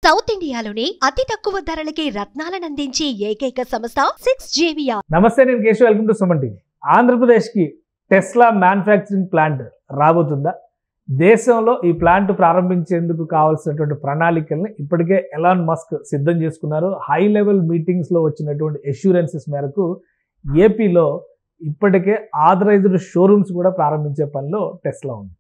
South ఇండియాలోనే అతి తక్కువ ధరలకి రత్నాలను అందించే ఏకైక సంస్థ 6JVR. నమస్తే, నేను Keshav. Welcome to Suman TV. ఆంధ్రప్రదేశ్కి టెస్లా మ్యానుఫ్యాక్చరింగ్ ప్లాంట్ రాబోతుందా? దేశంలో ఈ ప్లాంట్ ప్రారంభించేందుకు కావాల్సినటువంటి ప్రణాళికల్ని ఇప్పటికే ఎలాన్ మస్క్ సిద్ధం చేసుకున్నారు. హై లెవెల్ మీటింగ్స్లో వచ్చినటువంటి అష్యూరెన్సెస్ మేరకు ఏపీలో ఇప్పటికే ఆథరైజ్డ్ షోరూమ్స్ కూడా ప్రారంభించే పనిలో టెస్లా ఉంది.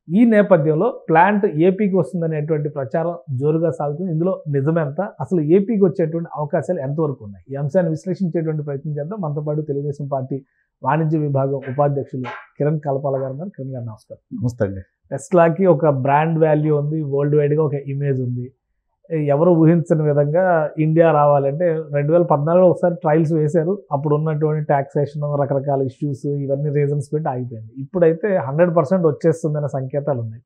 ఈ నేపథ్యంలో ప్లాంట్ ఏపీకి వస్తుందనేటువంటి ప్రచారం జోరుగా సాగుతుంది. ఇందులో నిజమెంత, అసలు ఏపీకి వచ్చేటువంటి అవకాశాలు ఎంతవరకు ఉన్నాయి? ఈ అంశాన్ని విశ్లేషించేటువంటి ప్రయత్నం చేద్దాం. మనతో పాటు తెలుగుదేశం పార్టీ వాణిజ్య విభాగం ఉపాధ్యక్షులు కిరణ్ కలపాల గారు ఉన్నారు. కిరణ్ గారు నమస్కారం. నమస్తే అండి. టెస్లాకి ఒక బ్రాండ్ వాల్యూ ఉంది, వరల్డ్ వైడ్గా ఒక ఇమేజ్ ఉంది. ఎవరు ఊహించని విధంగా ఇండియా రావాలంటే 2014లో ఒకసారి ట్రయల్స్ వేశారు. అప్పుడు ఉన్నటువంటి ట్యాక్సేషన్, రకరకాల ఇష్యూస్, ఇవన్నీ రీజన్స్ పెట్టి ఆగిపోయింది. ఇప్పుడైతే 100% వచ్చేస్తుందనే సంకేతాలు ఉన్నాయి.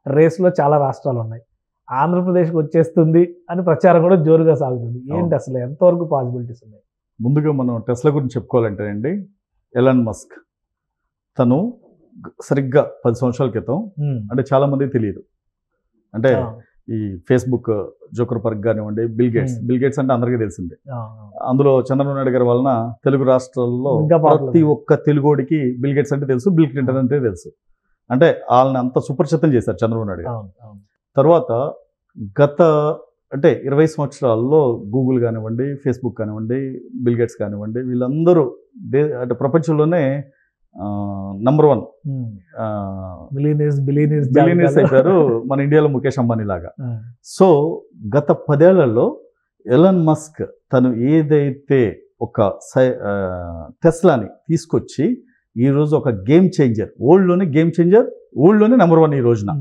రేస్లో చాలా రాష్ట్రాలు ఉన్నాయి. ఆంధ్రప్రదేశ్కి వచ్చేస్తుంది అని ప్రచారం కూడా జోరుగా సాగుతుంది. ఏంటి అసలు ఎంతవరకు పాసిబిలిటీస్ ఉన్నాయి? ముందుగా మనం టెస్లా గురించి చెప్పుకోవాలంటే అండి, ఎలాన్ మస్క్ తను సరిగ్గా 10 సంవత్సరాల క్రితం, అంటే చాలా మందికి తెలియదు, అంటే ఈ ఫేస్బుక్ జోకర్బర్గ్ కానివ్వండి, బిల్ గేట్స్ అంటే అందరికీ తెలిసిందే. అందులో చంద్రబాబు నాయుడు గారి వలన తెలుగు రాష్ట్రాల్లో ప్రతి ఒక్క తెలుగోడికి బిల్ గేట్స్ అంటే తెలుసు, బిల్ క్లింటన్ అంటే తెలుసు. అంటే వాళ్ళని అంత సుపరిచితం చేశారు చంద్రబాబు నాయుడు గారు. తర్వాత గత 20 సంవత్సరాల్లో గూగుల్ కానివ్వండి, ఫేస్బుక్ కానివ్వండి, బిల్ గేట్స్ కానివ్వండి, వీళ్ళందరూ ప్రపంచంలోనే నంబర్ 1 బిలియనీర్స్ అయిపోయారు మన ఇండియాలో ముఖేష్ అంబానీ లాగా. సో గత 10 ఏళ్లలో ఎలాన్ మస్క్ తను ఏదైతే ఒక టెస్లాని తీసుకొచ్చి ఈరోజు ఒక గేమ్ చేంజర్, వరల్డ్లోనే గేమ్ చేంజర్, వరల్డ్లోనే నంబర్ 1 ఈ రోజున.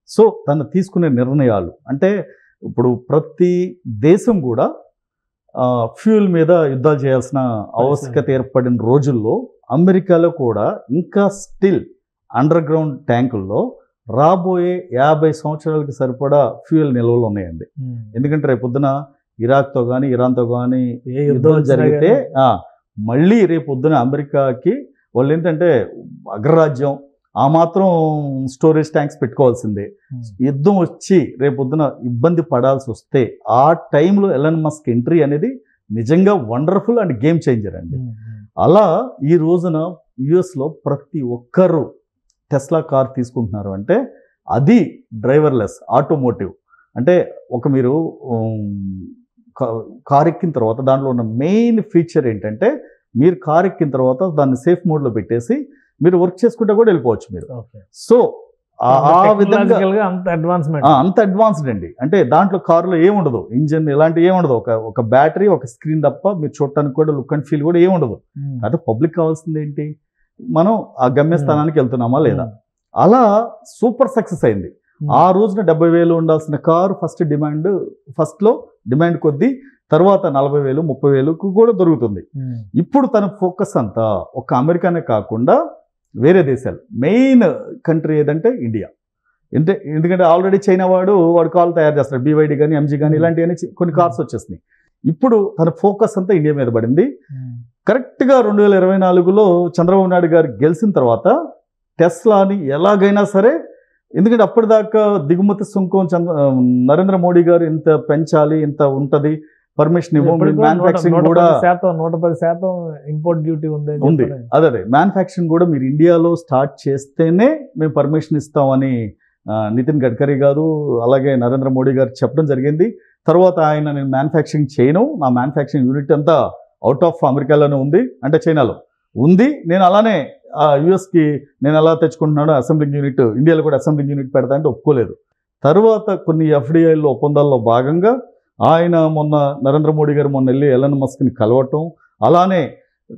సో తను తీసుకునే నిర్ణయాలు అంటే, ఇప్పుడు ప్రతి దేశం కూడా ఫ్యూయల్ మీద యుద్ధాలు చేయాల్సిన ఆవశ్యకత ఏర్పడిన రోజుల్లో అమెరికాలో కూడా ఇంకా స్టిల్ అండర్ గ్రౌండ్ ట్యాంకుల్లో రాబోయే 50 సంవత్సరాలకి సరిపడా ఫ్యూయల్ నిల్వలు ఉన్నాయండి. ఎందుకంటే రేపొద్దున ఇరాక్తో కానీ, ఇరాన్తో కానీ యుద్ధం జరిగితే మళ్ళీ రేపొద్దున అమెరికాకి వాళ్ళు ఏంటంటే అగ్రరాజ్యం, ఆ మాత్రం స్టోరేజ్ ట్యాంక్స్ పెట్టుకోవాల్సిందే. యుద్ధం వచ్చి రేపొద్దున ఇబ్బంది పడాల్సి వస్తే ఆ టైంలో ఎలాన్ మస్క్ ఎంట్రీ అనేది నిజంగా వండర్ఫుల్ అండ్ గేమ్ చేంజర్ అండి. అలా ఈ రోజున యుఎస్లో ప్రతి ఒక్కరు టెస్లా కార్ తీసుకుంటున్నారు. అంటే అది డ్రైవర్లెస్ ఆటోమోటివ్. అంటే మీరు కార్ ఎక్కిన తర్వాత దాంట్లో ఉన్న మెయిన్ ఫీచర్ ఏంటంటే, మీరు కార్ ఎక్కిన తర్వాత దాన్ని సేఫ్ మోడ్లో పెట్టేసి మీరు వర్క్ చేసుకుంటే కూడా వెళ్ళిపోవచ్చు మీరు. సో ఆ విధంగా అంత అడ్వాన్స్డ్ అండి. అంటే దాంట్లో కారులో ఏముండదు, ఇంజన్ ఇలాంటి ఏముండదు, ఒక బ్యాటరీ, ఒక స్క్రీన్ తప్ప మీరు చూడటానికి కూడా లుక్ అండ్ ఫీల్ కూడా ఏముండదు. అంటే పబ్లిక్ కావాల్సింది ఏంటి, మనం ఆ గమ్యస్థానానికి వెళ్తున్నామా లేదా. అలా సూపర్ సక్సెస్ అయింది. ఆ రోజున 70,000 ఉండాల్సిన కారు ఫస్ట్లో డిమాండ్ కొద్దీ తర్వాత 40,000, 30,000కు కూడా దొరుకుతుంది. ఇప్పుడు తన ఫోకస్ అంతా ఒక అమెరికానే కాకుండా వేరే దేశాలు, మెయిన్ కంట్రీ ఏదంటే ఇండియా. ఎందుకంటే ఆల్రెడీ చైనా వాడు కార్లు తయారు చేస్తాడు, BYD కానీ, MG కానీ, ఇలాంటివన్నీ కొన్ని కార్స్ వచ్చేసినాయి. ఇప్పుడు తన ఫోకస్ అంతా ఇండియా మీద పడింది. కరెక్ట్గా 2024లో చంద్రబాబు నాయుడు గారు గెలిచిన తర్వాత టెస్లాని ఎలాగైనా సరే, ఎందుకంటే అప్పటిదాకా దిగుమతి సుంకం నరేంద్ర మోడీ గారు ఇంత పెంచాలి, ఇంత ఉంటుంది, పర్మిషన్ మ్యానుఫ్యాక్చరింగ్ కూడా 110% ఇంపోర్ట్ డ్యూటీ ఉంది. అదే మ్యానుఫ్యాక్చరింగ్ కూడా మీరు ఇండియాలో స్టార్ట్ చేస్తేనే మేము పర్మిషన్ ఇస్తామని నితిన్ గడ్కరీ గారు అలాగే నరేంద్ర మోడీ గారు చెప్పడం జరిగింది. తర్వాత ఆయన, నేను మ్యానుఫ్యాక్చరింగ్ చేయను, నా మ్యానుఫ్యాక్చరింగ్ యూనిట్ అంతా అవుట్ ఆఫ్ అమెరికాలోనే ఉంది, అంటే చైనాలో ఉంది, నేను అలానే యుఎస్కి నేను ఎలా తెచ్చుకుంటున్నాను, అసెంబ్లింగ్ యూనిట్ ఇండియాలో కూడా అసెంబ్లింగ్ యూనిట్ పెడతా అంటే ఒప్పుకోలేదు. తర్వాత కొన్ని FDIలో ఒప్పందాల్లో భాగంగా ఆయన నరేంద్ర మోడీ గారు మొన్న వెళ్ళి ఎలాన్ మస్క్ని కలవటం, అలానే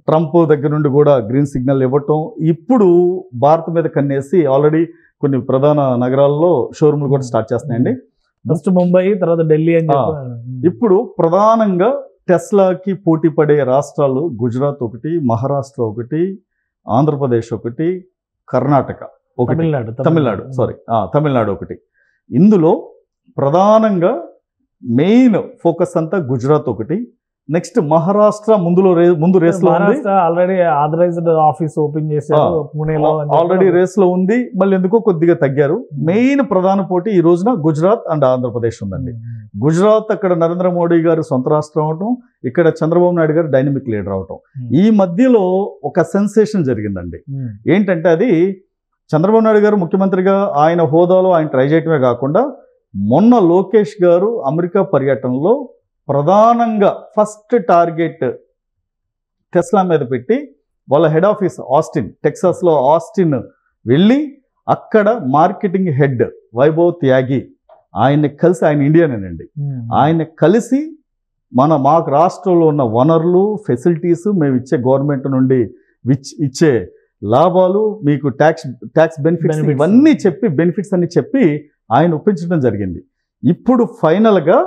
ట్రంప్ దగ్గర నుండి కూడా గ్రీన్ సిగ్నల్ ఇవ్వటం, ఇప్పుడు భారత్ మీద కన్నేసి ఆల్రెడీ కొన్ని ప్రధాన నగరాల్లో షోరూమ్లు కూడా స్టార్ట్ చేస్తున్నాయండి. ఫస్ట్ ముంబై, తర్వాత ఢిల్లీ అని. ఇప్పుడు ప్రధానంగా టెస్లాకి పోటీ పడే రాష్ట్రాలు గుజరాత్ ఒకటి, మహారాష్ట్ర ఒకటి, ఆంధ్రప్రదేశ్ ఒకటి, కర్ణాటక ఒకటి, తమిళనాడు ఒకటి. ఇందులో ప్రధానంగా మెయిన్ ఫోకస్ అంతా గుజరాత్ ఒకటి, నెక్స్ట్ మహారాష్ట్ర ముందు రేస్ లో ఉంది. ఆల్రెడీ ఆథరైజ్డ్ ఆఫీస్ ఓపెన్ చేశారు పూణేలో, ఆల్రెడీ రేస్ లో ఉంది. మళ్ళీ ఎందుకో కొద్దిగా తగ్గారు. మెయిన్ ప్రధాన పోటీ ఈ రోజున గుజరాత్ అండ్ ఆంధ్రప్రదేశ్ ఉందండి. గుజరాత్ అక్కడ నరేంద్ర మోడీ గారు సొంత రాష్ట్రం అవటం, ఇక్కడ చంద్రబాబు నాయుడు గారు డైనమిక్ లీడర్ అవటం. ఈ మధ్యలో ఒక సెన్సేషన్ జరిగిందండి. ఏంటంటే అది చంద్రబాబు నాయుడు గారు ముఖ్యమంత్రిగా ఆయన హోదాలో ఆయన ట్రై చేయటమే కాకుండా మొన్న లోకేష్ గారు అమెరికా పర్యటనలో ప్రధానంగా ఫస్ట్ టార్గెట్ టెస్లా మీద పెట్టి వాళ్ళ హెడ్ ఆఫీస్ ఆస్టిన్, టెక్సాస్లో ఆస్టిన్ వెళ్ళి అక్కడ మార్కెటింగ్ హెడ్ వైభవ్ త్యాగి ఆయన్ని కలిసి, ఆయన ఇండియనేనండి, ఆయన కలిసి మాకు రాష్ట్రంలో ఉన్న వనరులు ఫెసిలిటీస్, మేము ఇచ్చే గవర్నమెంట్ నుండి ఇచ్చే లాభాలు, మీకు ట్యాక్స్ బెనిఫిట్స్ ఇవన్నీ చెప్పి, బెనిఫిట్స్ అన్ని చెప్పి ఆయన ఒప్పించడం జరిగింది. ఇప్పుడు ఫైనల్గా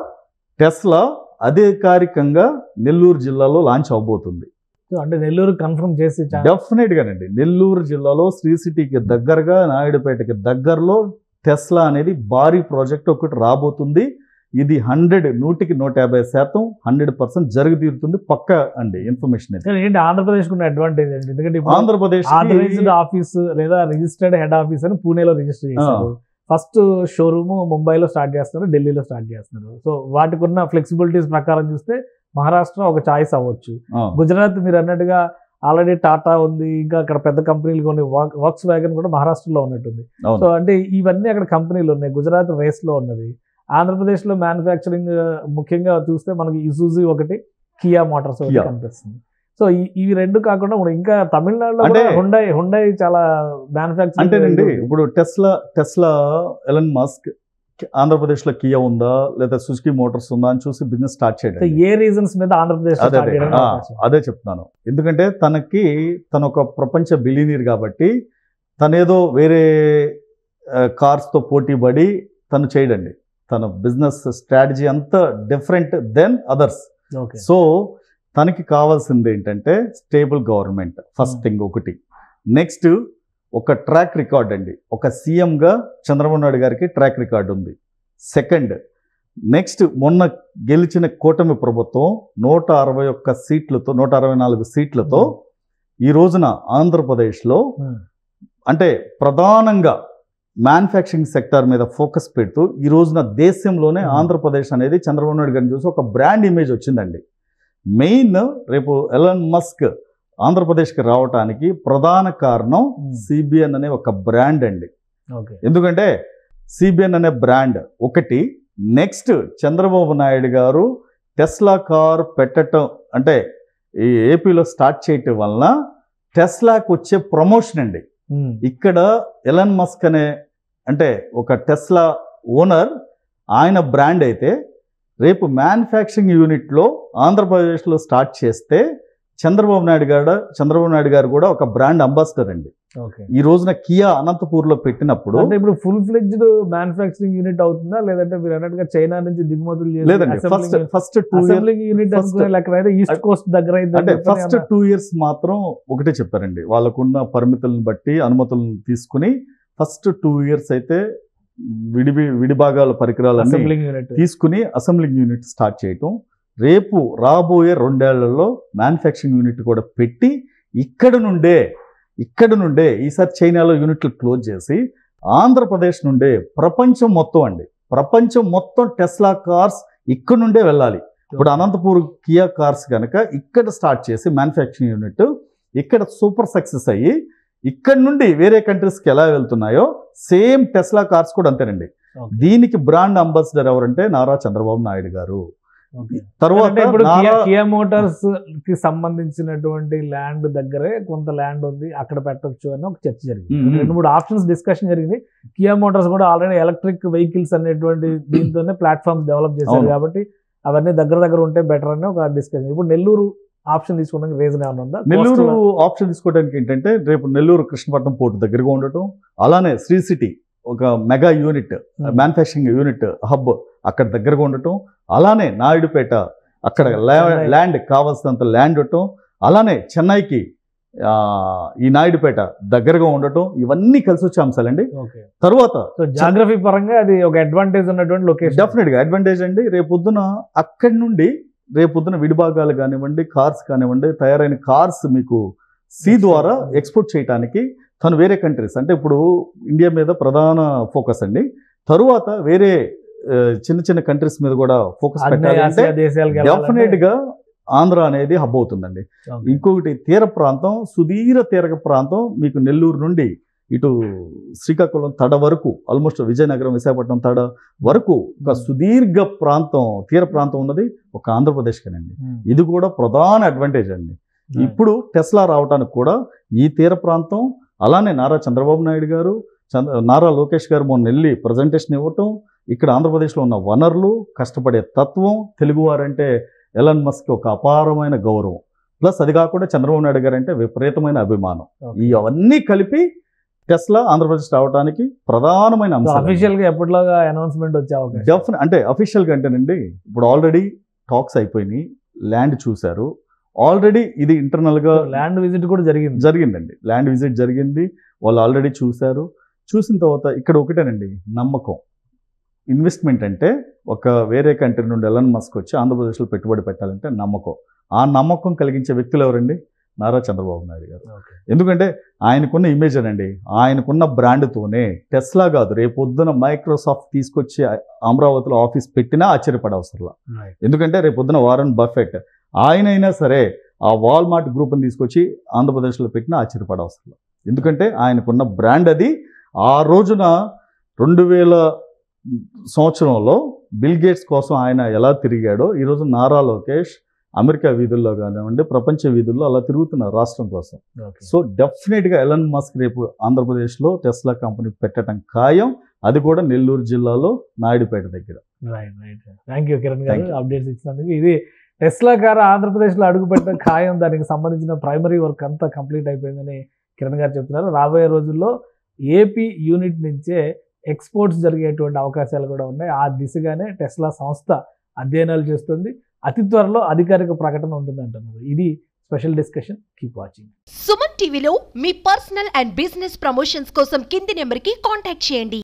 టెస్లా అధికారికంగా నెల్లూరు జిల్లాలో లాంచ్ అవబోతుంది. అంటే నెల్లూరు కన్ఫర్మ్ చేసి డెఫినెట్ గానండి. నెల్లూరు జిల్లాలో శ్రీ సిటీకి దగ్గరగా, నాయుడుపేటకి దగ్గరలో టెస్లా అనేది భారీ ప్రాజెక్ట్ ఒకటి రాబోతుంది. ఇది 100% 150% జరిగి తీరుతుంది. పక్క అండి ఇన్ఫర్మేషన్. ఏంటి ఆంధ్రప్రదేశ్ ఉన్న అడ్వాంటేజ్ అండి? ఎందుకంటే ఆంధ్రప్రదేశ్ ఆథరైజ్డ్ ఆఫీస్ లేదా రిజిస్టర్డ్ హెడ్ ఆఫీస్ అని పూణేలో రిజిస్టర్ చేశారు. ఫస్ట్ షోరూమ్ ముంబైలో స్టార్ట్ చేస్తున్నారు, ఢిల్లీలో స్టార్ట్ చేస్తున్నారు. సో వాటికి ఉన్న ఫ్లెక్సిబిలిటీస్ ప్రకారం చూస్తే మహారాష్ట్ర ఒక చాయిస్ అవ్వచ్చు. గుజరాత్ మీరు అన్నట్టుగా ఆల్రెడీ టాటా ఉంది, ఇంకా అక్కడ పెద్ద కంపెనీలు కొన్ని, వర్క్స్ వ్యాగన్ కూడా మహారాష్ట్రలో ఉన్నట్టుంది. సో అంటే ఇవన్నీ అక్కడ కంపెనీలు ఉన్నాయి. గుజరాత్ రేస్లో ఉన్నది. ఆంధ్రప్రదేశ్లో మ్యానుఫ్యాక్చరింగ్ ముఖ్యంగా చూస్తే మనకి ఇసుజు ఒకటి, కియా మోటార్స్ ఒకటి కనిపిస్తుంది. సో ఇవి రెండు కాకుండా ఇంకా తమిళనాడులో హుండై చాలా మ్యానుఫ్యాక్చరింగ్. అంటేనండి ఇప్పుడు టెస్లా ఎలన్ మస్క్ ఆంధ్రప్రదేశ్లో కియా ఉందా లేదా సుజుకి మోటార్స్ ఉందా అని చూసి బిజినెస్ స్టార్ట్ చేయడం. ఏ రీజన్స్ మీద ఆంధ్రప్రదేశ్ అదే చెప్తున్నాను. ఎందుకంటే తన ఒక ప్రపంచ బిలియనీర్ కాబట్టి తనేదో వేరే కార్స్తో పోటీ పడి తను చేయడండి. తన బిజినెస్ స్ట్రాటజీ అంతా డిఫరెంట్ దెన్ అదర్స్. సో తనకి కావాల్సింది ఏంటంటే స్టేబుల్ గవర్నమెంట్ ఫస్ట్ థింగ్ ఒకటి. నెక్స్ట్ ఒక ట్రాక్ రికార్డ్ అండి. ఒక సీఎంగా చంద్రబాబు నాయుడు గారికి ట్రాక్ రికార్డు ఉంది. సెకండ్, నెక్స్ట్ మొన్న గెలిచిన కూటమి ప్రభుత్వం 161 సీట్లతో 164 సీట్లతో ఈ రోజున ఆంధ్రప్రదేశ్లో అంటే ప్రధానంగా మ్యానుఫ్యాక్చరింగ్ సెక్టార్ మీద ఫోకస్ పెడుతూ ఈ రోజున దేశంలోనే ఆంధ్రప్రదేశ్ అనేది చంద్రబాబు నాయుడు గారిని చూసి ఒక బ్రాండ్ ఇమేజ్ వచ్చిందండి. మెయిన్ రేపు ఎలన్ మస్క్ ఆంధ్రప్రదేశ్కి రావడానికి ప్రధాన కారణం సిబిఎన్ అనే ఒక బ్రాండ్ అండి. ఎందుకంటే సిబిఎన్ అనే బ్రాండ్ ఒకటి. నెక్స్ట్ చంద్రబాబు నాయుడు గారు టెస్లా కార్ పెట్టడం అంటే ఈ ఏపీలో స్టార్ట్ చేయటం వలన టెస్లాకి వచ్చే ప్రమోషన్ అండి. ఇక్కడ ఎలన్ మస్క్ అనే అంటే ఒక టెస్లా ఓనర్, ఆయన బ్రాండ్ అయితే రేపు మ్యానుఫ్యాక్చరింగ్ యూనిట్లో ఆంధ్రప్రదేశ్లో స్టార్ట్ చేస్తే చంద్రబాబు నాయుడు గారు కూడా ఒక బ్రాండ్ అంబాసిడర్ అండి. ఈ రోజున కియా అనంతపూర్లో పెట్టినప్పుడు అంటే ఇప్పుడు ఫుల్ ఫ్లెడ్జ్డ్ మ్యానుఫ్యాక్చరింగ్ యూనిట్ అవుతుందా లేదంటే మీరు అన్నట్టుగా చైనా నుంచి దిగుమతులు లేదండి. ఫస్ట్ 2 యూనిట్ ఈస్ట్ కోస్ట్ దగ్గర అంటే ఫస్ట్ 2 years మాత్రం ఒకటే చెప్పారండి. వాళ్ళకున్న పరిమితులను బట్టి అనుమతులను తీసుకుని ఫస్ట్ 2 years అయితే విడిభాగాల పరికరాలన్నీ తీసుకుని అసెంబ్లింగ్ యూనిట్ స్టార్ట్ చేయటం. రేపు రాబోయే 2 ఏళ్లలో మ్యానుఫ్యాక్చరింగ్ యూనిట్ కూడా పెట్టి ఇక్కడ నుండే ఈసారి చైనాలో యూనిట్లు క్లోజ్ చేసి ఆంధ్రప్రదేశ్ నుండే ప్రపంచం మొత్తం టెస్లా కార్స్ ఇక్కడ నుండే వెళ్ళాలి. ఇప్పుడు అనంతపూర్ కియా కార్స్ కనుక ఇక్కడ స్టార్ట్ చేసి మ్యానుఫ్యాక్చరింగ్ యూనిట్ ఇక్కడ సూపర్ సక్సెస్ అయ్యి ఇక్కడ నుండి వేరే కంట్రీస్కి ఎలా వెళ్తున్నాయో సేమ్ టెస్లా కార్స్ కూడా అంతేనండి. దీనికి బ్రాండ్ అంబాసిడర్ ఎవరంటే నారా చంద్రబాబు నాయుడు గారు. తర్వాత కియా మోటార్స్ కి సంబంధించినటువంటి ల్యాండ్ దగ్గరే కొంత ల్యాండ్ ఉంది, అక్కడ పెట్టొచ్చు అని ఒక చర్చ జరిగింది. 2-3 ఆప్షన్స్ డిస్కషన్ జరిగింది. కియా మోటార్స్ కూడా ఆల్రెడీ ఎలక్ట్రిక్ వెహికల్స్ అనేటువంటి దీంతోనే ప్లాట్ఫామ్స్ డెవలప్ చేశారు కాబట్టి అవన్నీ దగ్గర ఉంటే బెటర్ అని ఒక డిస్కషన్. ఇప్పుడు నెల్లూరు ఆప్షన్ తీసుకోవడానికి రీజన్ ఏమైనా ఉందా? నెల్లూరు ఆప్షన్ తీసుకోవడానికి ఏంటంటే రేపు నెల్లూరు కృష్ణపట్నం పోర్టు దగ్గరగా ఉండటం, అలానే శ్రీ సిటీ ఒక mega unit manufacturing unit hub అక్కడ దగ్గరగా ఉండటం, అలానే నాయుడుపేట అక్కడ ల్యాండ్ కావాల్సినంత ల్యాండ్ ఉండటం, అలానే చెన్నైకి ఈ నాయుడుపేట దగ్గరగా ఉండటం, ఇవన్నీ కలిసి వచ్చే అంశాలండి. తర్వాత జాగ్రఫీ పరంగా అది ఒక అడ్వాంటేజ్ ఉన్నటువంటి లొకేషన్. డెఫినెట్గా అడ్వాంటేజ్ అండి. రేపు పొద్దున అక్కడి నుండి రేపొద్దున విడిభాగాలు కానివ్వండి, కార్స్ కానివ్వండి, తయారైన కార్స్ మీకు సీ ద్వారా ఎక్స్పోర్ట్ చేయడానికి తను వేరే కంట్రీస్, అంటే ఇప్పుడు ఇండియా మీద ప్రధాన ఫోకస్ అండి, తరువాత వేరే చిన్న చిన్న కంట్రీస్ మీద కూడా ఫోకస్ పెట్టాలంటే డెఫినెట్ గా ఆంధ్ర అనేది హబ్ అవుతుందండి. ఇంకొకటి తీర ప్రాంతం, సుదీర తీర ప్రాంతం మీకు నెల్లూరు నుండి ఇటు శ్రీకాకుళం తడ వరకు, ఆల్మోస్ట్ విజయనగరం, విశాఖపట్నం తడ వరకు ఒక సుదీర్ఘ ప్రాంతం, తీర ప్రాంతం ఉన్నది ఒక ఆంధ్రప్రదేశ్కేనండి. ఇది కూడా ప్రధాన అడ్వాంటేజ్ అండి. ఇప్పుడు టెస్లా రావడానికి కూడా ఈ తీర ప్రాంతం, అలానే నారా చంద్రబాబు నాయుడు గారు, నారా లోకేష్ గారు మొన్న వెళ్ళి ప్రజెంటేషన్ ఇవ్వటం, ఇక్కడ ఆంధ్రప్రదేశ్లో ఉన్న వనరులు, కష్టపడే తత్వం, తెలుగువారంటే ఎలాన్ మస్క్ ఒక అపారమైన గౌరవం, ప్లస్ అది కాకుండా చంద్రబాబు నాయుడు గారు అంటే విపరీతమైన అభిమానం, ఇవన్నీ కలిపి టెస్లా ఆంధ్రప్రదేశ్ రావడానికి ప్రధానమైన అంశం. అఫీషియల్ గా ఎప్పటిలాగా అనౌన్స్మెంట్ వచ్చే అవకాశం అంటే అఫీషియల్ గా అంటేనండి, ఇప్పుడు ఆల్రెడీ టాక్స్ అయిపోయినాయి, ల్యాండ్ చూశారు ఆల్రెడీ, ఇది ఇంటర్నల్ గా ల్యాండ్ విజిట్ కూడా జరిగిందండి. ల్యాండ్ విజిట్ జరిగింది, వాళ్ళు ఆల్రెడీ చూశారు. చూసిన తర్వాత ఇక్కడ ఒకటేనండి నమ్మకం. ఇన్వెస్ట్మెంట్ అంటే ఒక వేరే కంట్రీ నుండి ఎలాన్ మస్క్ వచ్చి ఆంధ్రప్రదేశ్లో పెట్టుబడి పెట్టాలంటే నమ్మకం. ఆ నమ్మకం కలిగించే వ్యక్తులు ఎవరండి? నారా చంద్రబాబు నాయుడు గారు. ఎందుకంటే ఆయనకున్న ఇమేజ్ అనండి, ఆయనకున్న బ్రాండ్తోనే టెస్లా కాదు, రేపొద్దున మైక్రోసాఫ్ట్ తీసుకొచ్చి అమరావతిలో ఆఫీస్ పెట్టినా ఆశ్చర్యపడే అవసరంలా. ఎందుకంటే రేపొద్దున వారన్ బఫెట్ ఆయనైనా సరే ఆ వాల్మార్ట్ గ్రూప్ని తీసుకొచ్చి ఆంధ్రప్రదేశ్లో పెట్టినా ఆశ్చర్యపడే అవసరంలా. ఎందుకంటే ఆయనకున్న బ్రాండ్ అది. ఆ రోజున 2000 సంవత్సరంలో బిల్ గేట్స్ కోసం ఆయన ఎలా తిరిగాడో, ఈరోజు నారా లోకేష్ అమెరికా వీధుల్లో కానివ్వండి, ప్రపంచ వీధుల్లో అలా తిరుగుతున్నారు రాష్ట్రం కోసం. సో డెఫినెట్గా ఎలాన్ మస్క్ రేపు ఆంధ్రప్రదేశ్లో టెస్లా కంపెనీ పెట్టడం ఖాయం, అది కూడా నెల్లూరు జిల్లాలో నాయుడుపేట దగ్గర. థ్యాంక్ యూ కిరణ్ గారు అప్డేట్స్ ఇచ్చినందుకు. ఇది టెస్లా కారు ఆంధ్రప్రదేశ్లో అడుగు పెట్టడం ఖాయం, దానికి సంబంధించిన ప్రైమరీ వర్క్ అంతా కంప్లీట్ అయిపోయిందని కిరణ్ గారు చెప్తున్నారు. రాబోయే రోజుల్లో ఏపీ యూనిట్ నుంచే ఎక్స్పోర్ట్స్ జరిగేటువంటి అవకాశాలు కూడా ఉన్నాయి. ఆ దిశగానే టెస్లా సంస్థ అధ్యయనాలు చేస్తుంది. అతి త్వరలో అధికారిక ప్రకటన ఉంటుంది అంటున్నారు. ఇది special discussion. Keep watching. Suman టీవీలో మీ పర్సనల్ అండ్ బిజినెస్ ప్రమోషన్స్ కోసం కింది నెంబర్కి కాంటాక్ట్ చేయండి.